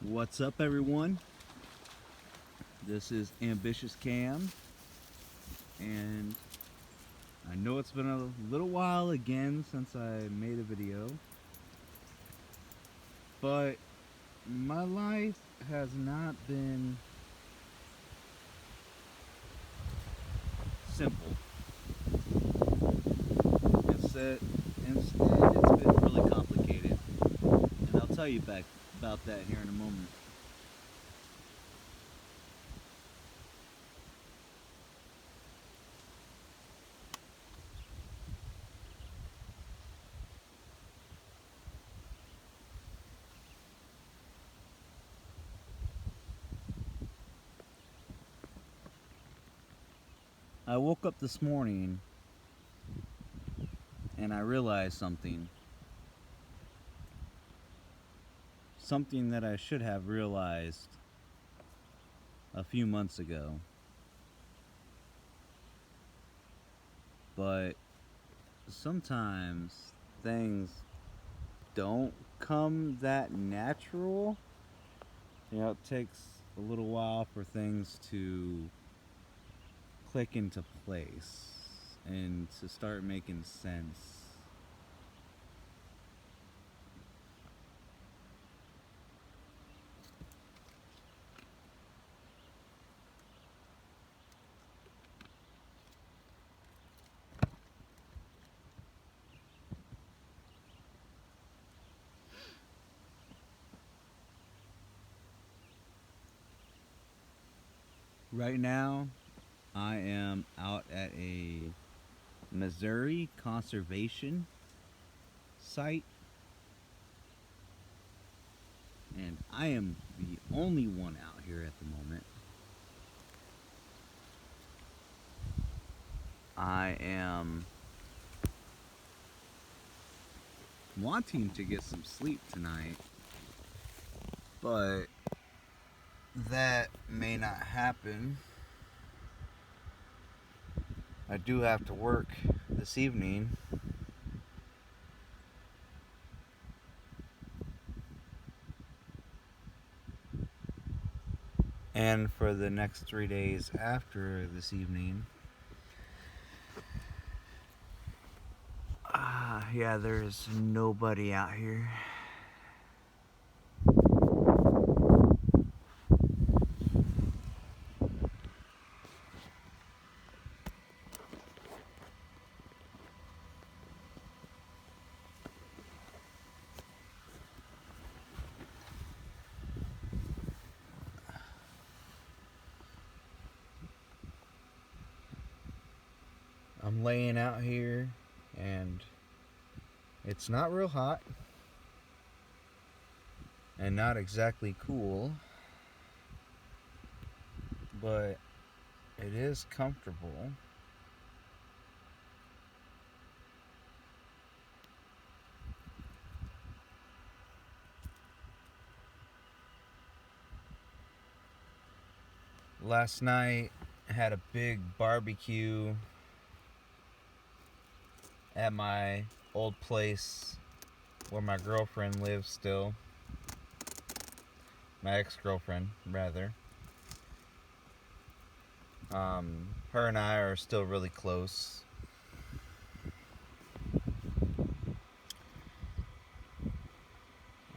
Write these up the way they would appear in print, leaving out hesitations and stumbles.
What's up, everyone? This is Ambitious Cam, and I know it's been a little while again since I made a video, but my life has not been simple. Instead, instead it's been really complicated, and I'll tell you back about that here in a moment. I woke up this morning and I realized something that I should have realized a few months ago. But sometimes things don't come that natural. It takes a little while for things to click into place and to start making sense. Right now, I am out at a Missouri conservation site, and I am the only one out here at the moment. I am wanting to get some sleep tonight, but that may not happen. I do have to work this evening. And for the next 3 days after this evening. Yeah, there's nobody out here. I'm laying out here and it's not real hot and not exactly cool, but it is comfortable. Last night I had a big barbecue at my old place where my girlfriend lives still. My ex-girlfriend, rather. Her and I are still really close.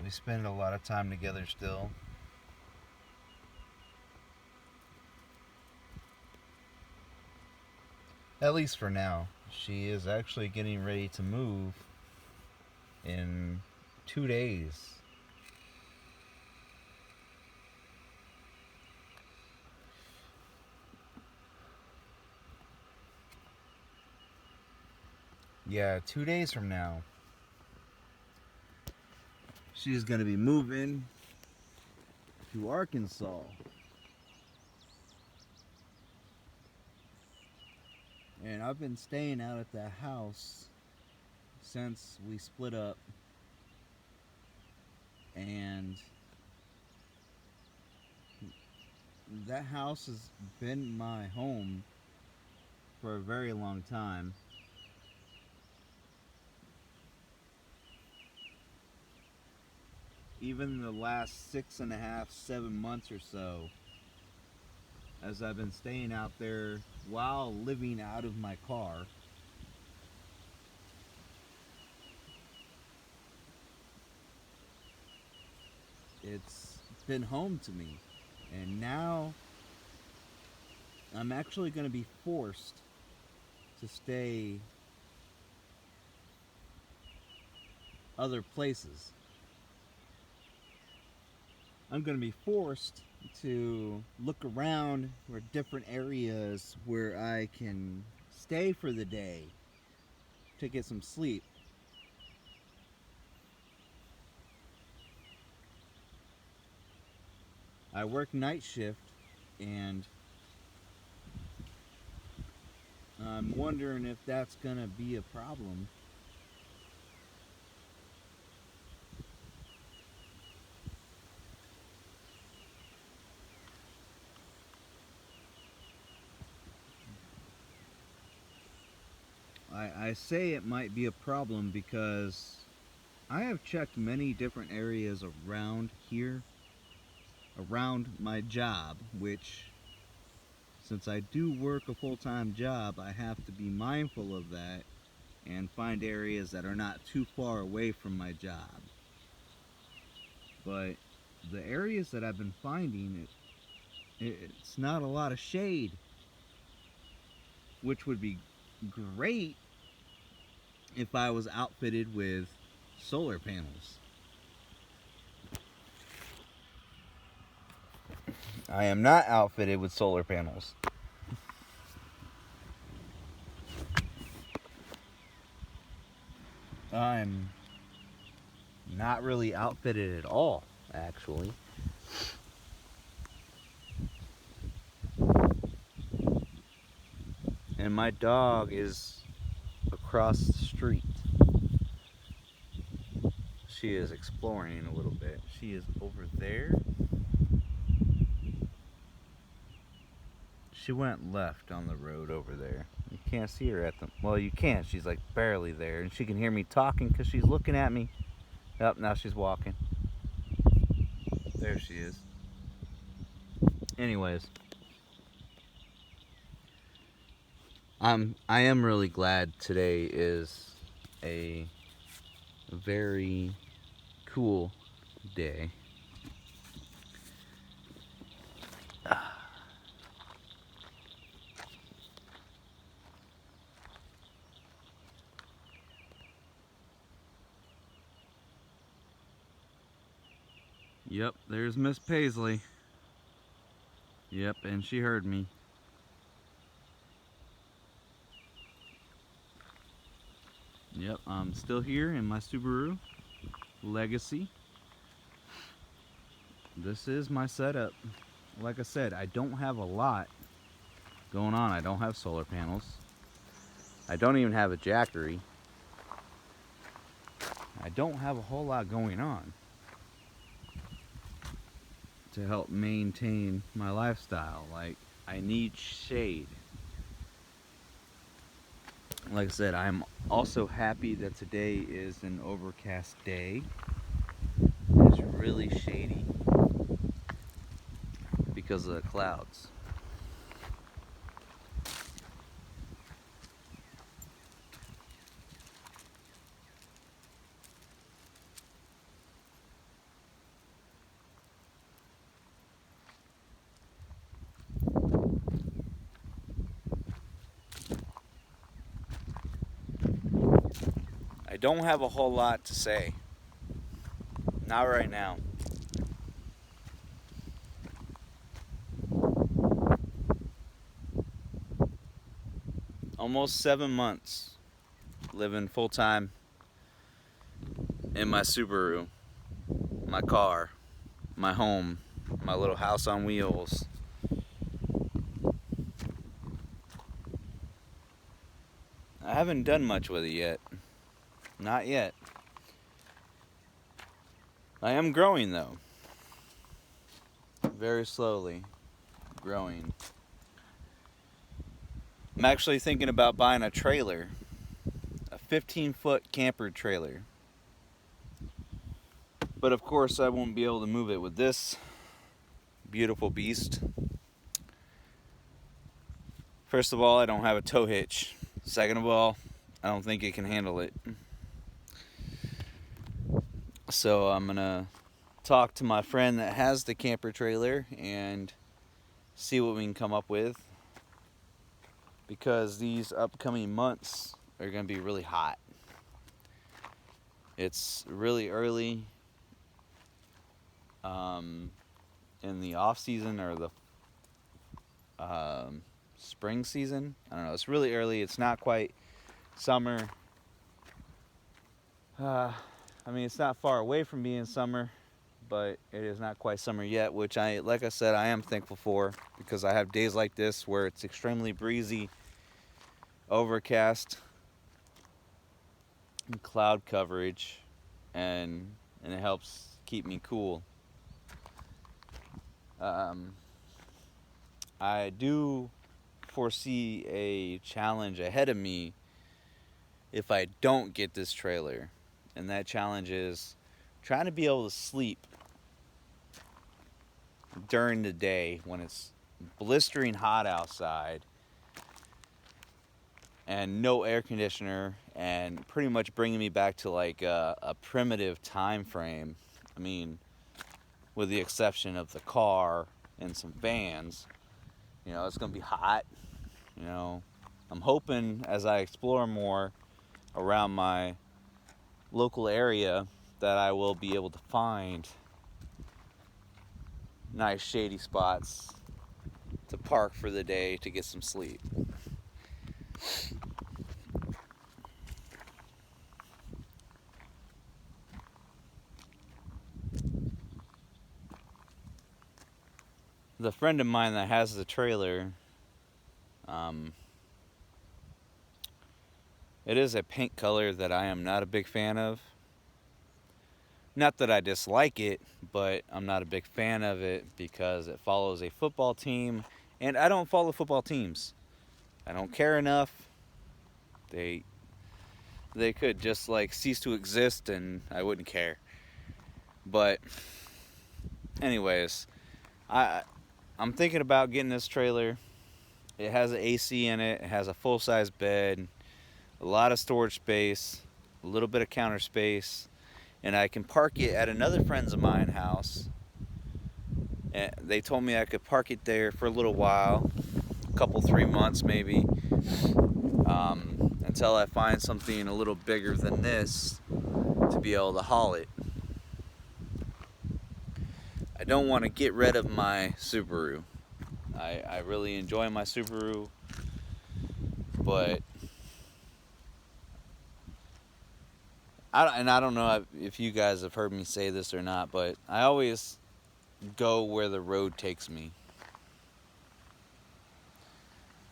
We spend a lot of time together still. At least for now. She is actually getting ready to move in 2 days. Yeah, 2 days from now. She's going to be moving to Arkansas. And I've been staying out at that house since we split up. And that house has been my home for a very long time. even the last 6.5, 7 months or so, as I've been staying out there while living out of my car, it's been home to me. And now I'm actually going to be forced to stay other places. I'm going to be forced to look around for different areas where I can stay for the day to get some sleep. I work night shift, and I'm wondering if that's going to be a problem. I say it might be a problem because I have checked many different areas around here, around my job, which, since I do work a full-time job, I have to be mindful of that and find areas that are not too far away from my job. But the areas that I've been finding, it's not a lot of shade, which would be great if I was outfitted with solar panels. I am not outfitted with solar panels. I'm not really outfitted at all, actually. And my dog is across the street. She is exploring a little bit. She is over there. She went left on the road over there. You can't see her at the... Well, you can. She's like barely there. And she can hear me talking because she's looking at me. Yep, now she's walking. There she is. Anyways. I am really glad today is a very cool day. Yep, there's Miss Pasley. Yep, and she heard me. Yep, I'm still here in my Subaru Legacy. This is my setup. Like I said, I don't have a lot going on. I don't have solar panels. I don't even have a jackery. I don't have a whole lot going on to help maintain my lifestyle. Like, I need shade. Like I said, I'm also happy that today is an overcast day. It's really shady because of the clouds. I don't have a whole lot to say. Not right now. Almost 7 months living full time in my Subaru, my car, my home, my little house on wheels. I haven't done much with it yet. Not yet. I am growing though. Very slowly growing. I'm actually thinking about buying a trailer. A 15-foot camper trailer. But of course I won't be able to move it with this beautiful beast. First of all, I don't have a tow hitch. Second of all, I don't think it can handle it. So I'm gonna talk to my friend that has the camper trailer and see what we can come up with, because these upcoming months are gonna be really hot. It's really early in the off season, or the spring season. I don't know. It's really early. It's not quite summer. I mean, it's not far away from being summer, but it is not quite summer yet, which like I said, I am thankful for, because I have days like this where it's extremely breezy, overcast, and cloud coverage, and it helps keep me cool. I do foresee a challenge ahead of me if I don't get this trailer, and that challenge is trying to be able to sleep during the day when it's blistering hot outside and no air conditioner, and pretty much bringing me back to like a primitive time frame. I mean, with the exception of the car and some fans, it's gonna be hot. I'm hoping as I explore more around my local area that I will be able to find nice shady spots to park for the day to get some sleep. The friend of mine that has the trailer, it is a paint color that I am not a big fan of. Not that I dislike it, but I'm not a big fan of it because it follows a football team, and I don't follow football teams. I don't care enough. They could just like cease to exist and I wouldn't care. But anyways, I'm thinking about getting this trailer. It has an AC in it. It has a full-size bed, a lot of storage space, a little bit of counter space, and I can park it at another friend's of mine house. And they told me I could park it there for a little while, a couple, 3 months maybe, until I find something a little bigger than this to be able to haul it. I don't want to get rid of my Subaru. I really enjoy my Subaru, but I don't know if you guys have heard me say this or not, but I always go where the road takes me.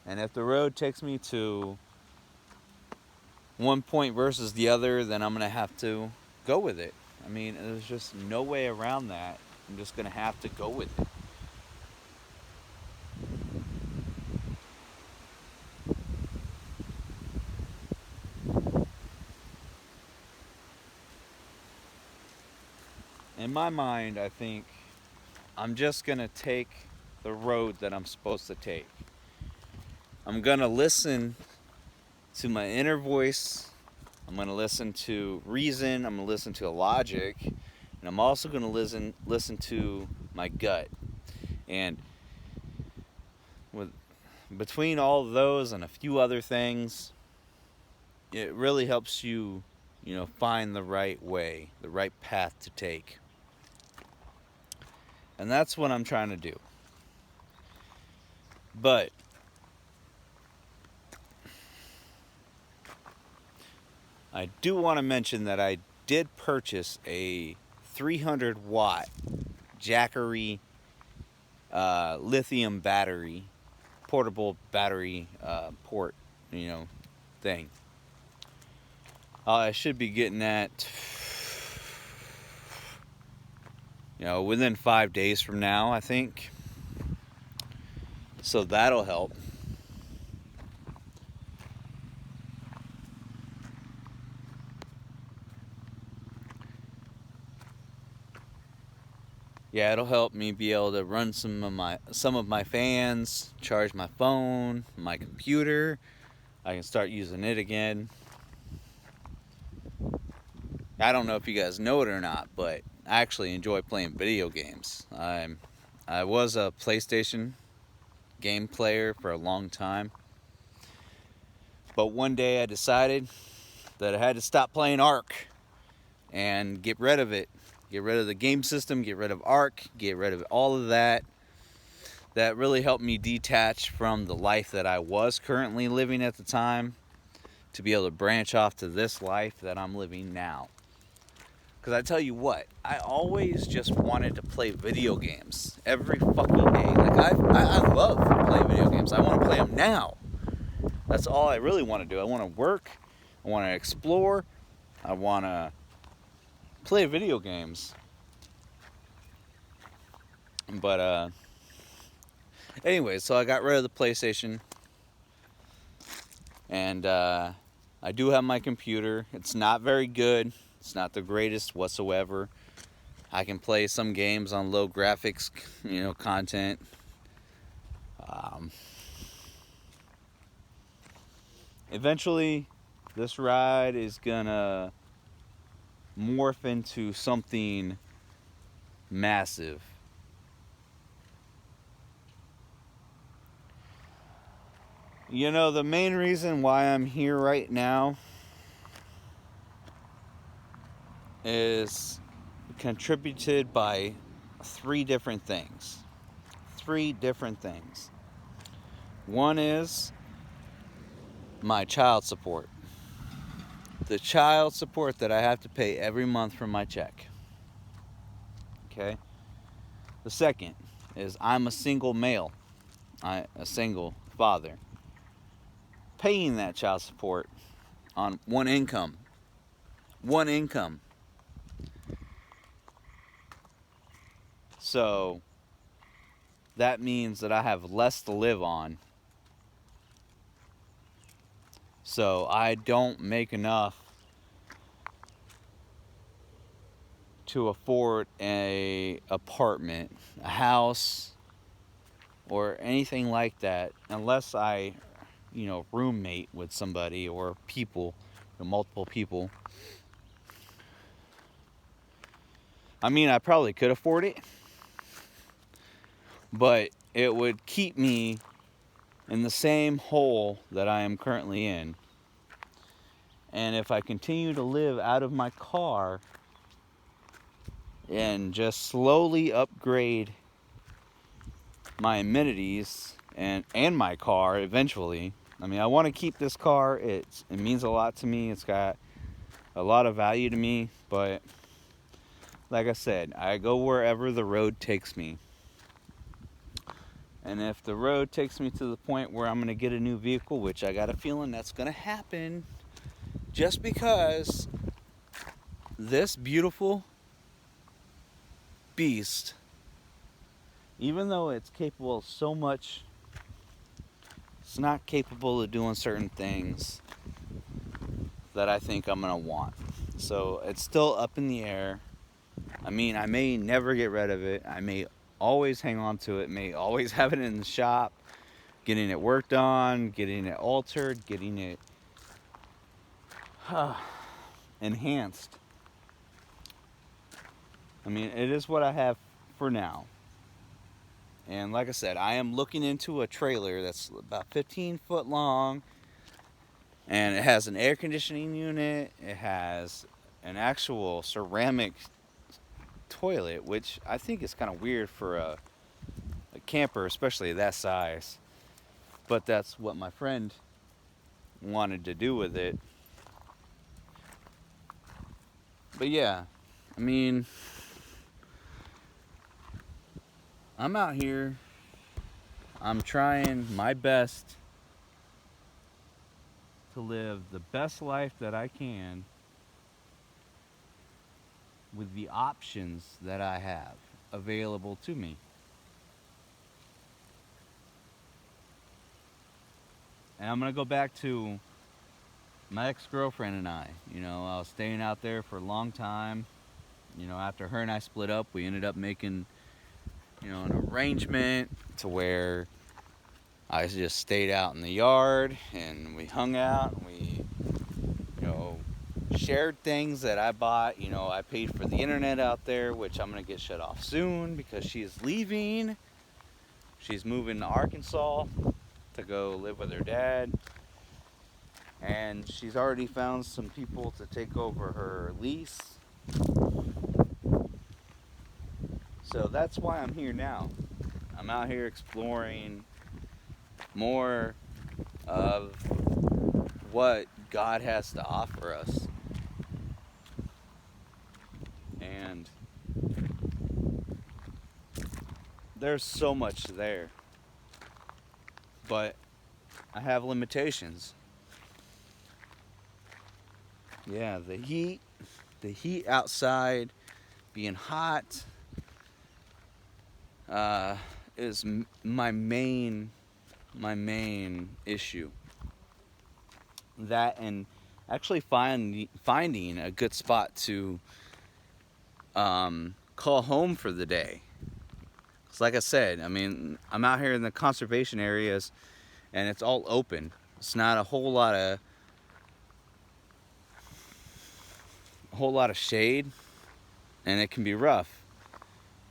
And if the road takes me to one point versus the other, then I'm going to have to go with it. I mean, there's just no way around that. I'm just going to have to go with it. In my mind, I think I'm just going to take the road that I'm supposed to take. I'm going to listen to my inner voice. I'm going to listen to reason. I'm going to listen to logic. And I'm also going to listen to my gut. And between all of those and a few other things, it really helps you, find the right way, the right path to take. And that's what I'm trying to do. But I do want to mention that I did purchase a 300 watt Jackery lithium battery, portable battery port, thing. I should be getting that, within 5 days from now, I think. So that'll help. yeah, it'll help me be able to run some of my fans, charge my phone, my computer. I can start using it again. I don't know if you guys know it or not, but I actually enjoy playing video games. I was a PlayStation game player for a long time, but one day I decided that I had to stop playing Ark and get rid of it. Get rid of the game system, get rid of Ark, get rid of all of that. That really helped me detach from the life that I was currently living at the time to be able to branch off to this life that I'm living now. Because I tell you what, I always just wanted to play video games every fucking day. Like, I love playing video games. I want to play them now. That's all I really want to do. I want to work. I want to explore. I want to play video games. But, anyway, so I got rid of the PlayStation. And, I do have my computer. It's not very good. It's not the greatest whatsoever. I can play some games on low graphics, content. Eventually, this ride is gonna morph into something massive. The main reason why I'm here right now is contributed by three different things. One is my child support. The child support that I have to pay every month from my check. Okay? The second is I'm a single male. I'm a single father. Paying that child support on one income. So that means that I have less to live on. So I don't make enough to afford a apartment, a house, or anything like that unless I, roommate with somebody or people, multiple people. I mean, I probably could afford it, but it would keep me in the same hole that I am currently in. And if I continue to live out of my car and just slowly upgrade my amenities and my car eventually, I mean, I want to keep this car. It means a lot to me. It's got a lot of value to me, but like I said, I go wherever the road takes me. And if the road takes me to the point where I'm going to get a new vehicle, which I got a feeling that's going to happen, just because this beautiful beast, even though it's capable of so much, it's not capable of doing certain things that I think I'm going to want. So it's still up in the air. I mean, I may never get rid of it. I may always hang on to it, may always have it in the shop, getting it worked on, getting it altered, getting it enhanced. I mean, it is what I have for now. And like I said, I am looking into a trailer that's about 15 foot long, and it has an air conditioning unit. It has an actual ceramic toilet, which I think is kind of weird for a camper, especially that size. But that's what my friend wanted to do with it. But yeah, I mean, I'm out here. I'm trying my best to live the best life that I can with the options that I have available to me. And I'm going to go back to my ex-girlfriend and I. I was staying out there for a long time. After her and I split up, we ended up making an arrangement to where I just stayed out in the yard and we hung out and we, shared things that I bought. I paid for the internet out there, which I'm going to get shut off soon because she is leaving. She's moving to Arkansas to go live with her dad. And she's already found some people to take over her lease. So that's why I'm here now. I'm out here exploring more of what God has to offer us. And there's so much there. But I have limitations. Yeah, the heat outside being hot is my main issue. That and actually finding a good spot to call home for the day. 'Cause like I said, I'm out here in the conservation areas and it's all open. It's not a whole lot of shade, and it can be rough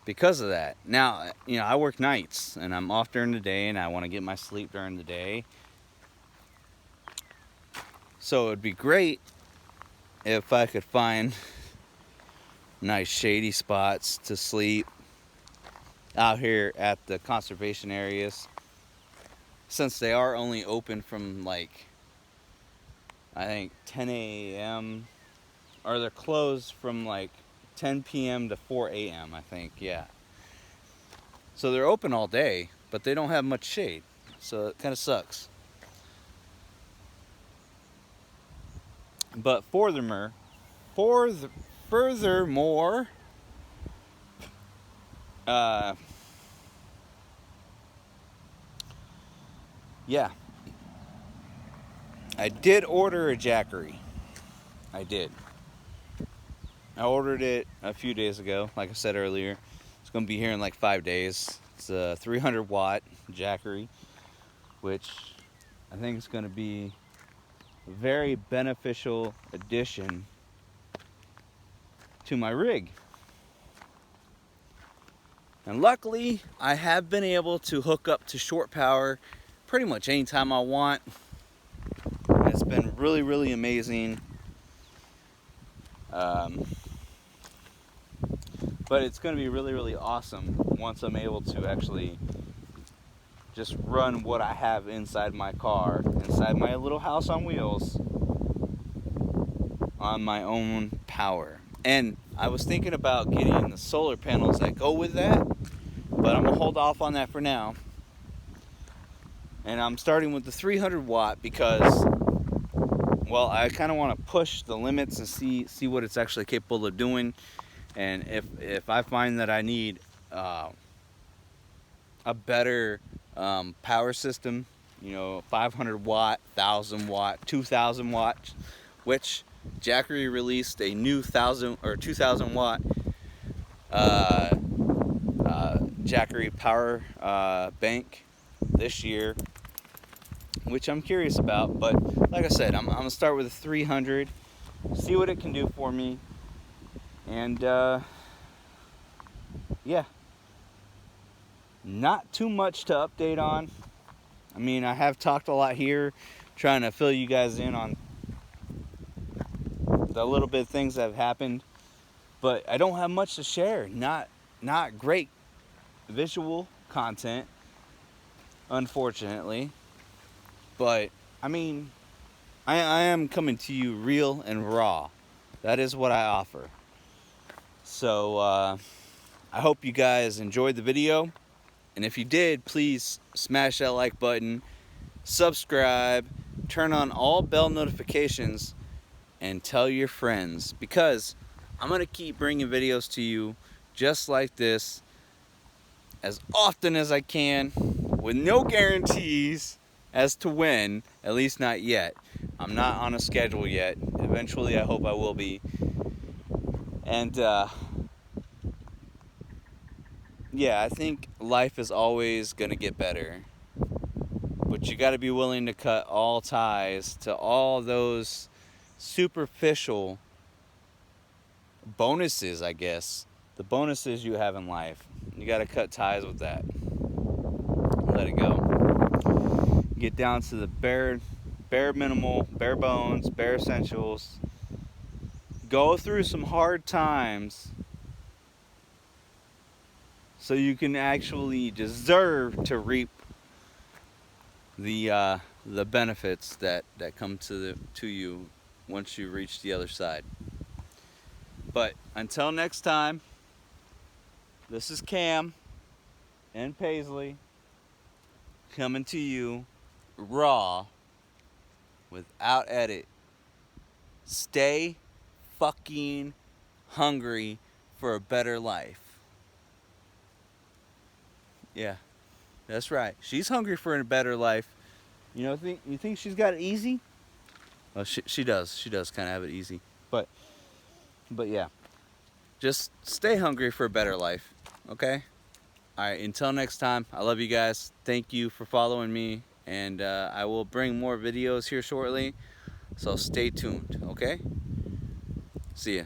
because of that. Now, I work nights and I'm off during the day and I want to get my sleep during the day. So it'd be great if I could find nice shady spots to sleep out here at the conservation areas, since they are only open from I think 10 a.m. or they're closed from 10 p.m. to 4 a.m. I think, yeah. So they're open all day, but they don't have much shade, so it kind of sucks. But furthermore, yeah, I did order a Jackery. I did. I ordered it a few days ago, like I said earlier. It's going to be here in 5 days. It's a 300 watt Jackery, which I think is going to be a very beneficial addition to my rig. And luckily, I have been able to hook up to short power pretty much anytime I want. It's been really, really amazing. But it's going to be really, really awesome once I'm able to actually just run what I have inside my car, inside my little house on wheels, on my own power. And I was thinking about getting the solar panels that go with that, but I'm going to hold off on that for now. And I'm starting with the 300 watt because, well, I kind of want to push the limits and see what it's actually capable of doing. And if I find that I need a better power system, 500 watt, 1,000 watt, 2,000 watt, which Jackery released a new 1,000 or 2,000 watt Jackery power bank this year, which I'm curious about. But like I said, I'm gonna start with a 300, see what it can do for me, and yeah, not too much to update on. I have talked a lot here, trying to fill you guys in on the little bit of things that have happened, but I don't have much to share. Not great visual content, unfortunately. But I am coming to you real and raw. That is what I offer. So I hope you guys enjoyed the video, and if you did, please smash that like button, subscribe, turn on all bell notifications, and tell your friends, because I'm going to keep bringing videos to you just like this as often as I can, with no guarantees as to when, at least not yet. I'm not on a schedule yet. Eventually, I hope I will be. And yeah, I think life is always gonna get better, but you got to be willing to cut all ties to all those superficial bonuses, I guess. The bonuses you have in life. You got to cut ties with that. Let it go. Get down to the bare minimal, bare bones, bare essentials. Go through some hard times so you can actually deserve to reap the benefits that come to you once you reach the other side. But until next time, this is Cam and Pasley coming to you raw, without edit. Stay fucking hungry for a better life. Yeah, that's right. She's hungry for a better life. You think she's got it easy? Well, she does. She does kind of have it easy. But yeah, just stay hungry for a better life. Okay? All right, until next time, I love you guys. Thank you for following me, and I will bring more videos here shortly, so stay tuned, okay? See ya.